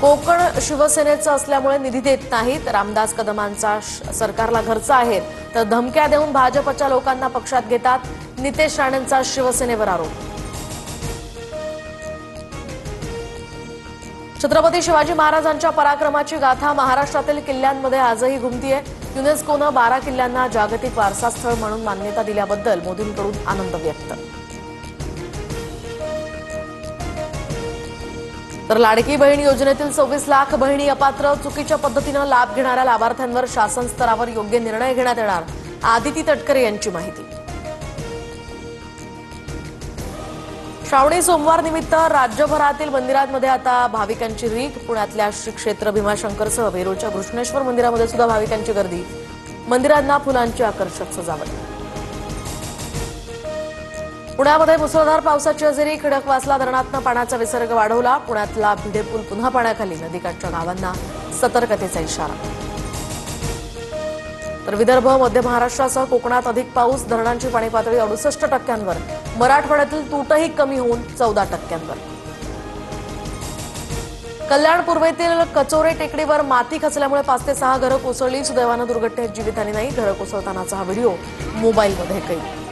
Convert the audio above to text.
कोकण शिवसेनेचं असल्यामुळे निधी देत नाहीत। रामदास कदमांचा सरकारला घरचा आहे तर धमक्या देऊन भाजपच्या लोकांना पक्षात घेतात। नितेश राणेंचा शिवसेनेवर आरोप। छत्रपती शिवाजी महाराजांच्या पराक्रमाची गाथा महाराष्ट्रातील किल्ल्यांमध्ये आजही घुमतीये। युनेस्कोनं 12 किल्ल्यांना जागतिक वारसा स्थळ म्हणून मान्यता दिल्याबद्दल मोदींकडून आनंद व्यक्त। तर लाडकी बहीण योजनेतील 24 लाख बहिणी अपात्र, चुकीच्या पद्धतीनं लाभ घेणाऱ्या लाभार्थ्यांवर शासन स्तरावर योग्य निर्णय घेण्यात येणार। आदिती तटकरे यांची माहिती। श्रावणी सोमवार निमित्त राज्यभरातील मंदिरांमध्ये आता भाविकांची रीघ। पुण्यातल्या श्री क्षेत्र भीमाशंकरसह वेरूळच्या घृष्णेश्वर मंदिरामध्ये सुद्धा भाविकांची गर्दी। मंदिरांना फुलांची आकर्षक सजावट। पुण्यामध्ये मुसळधार पावसाची हजेरी। खडकवासला धरणातनं पाण्याचा विसर्ग वाढवला। पुण्यातला भिडे पूल पुन्हा पाण्याखाली, नदीकाठच्या गावांना सतर्कतेचा इशारा। तर विदर्भ, मध्य महाराष्ट्रासह कोकणात अधिक पाऊस। धरणांची पाणी पातळी 68%वर। मराठवाड्यातील तूटही कमी होऊन 14%वर। कल्याण पूर्वेतील कचोरे टेकडीवर माती खचल्यामुळे 5 ते 6 घरं कोसळली। सुदैवानं दुर्घटनेत जीवितहानी नाही। घरं कोसळतानाचा हा व्हिडिओ मोबाईलमध्ये कैद।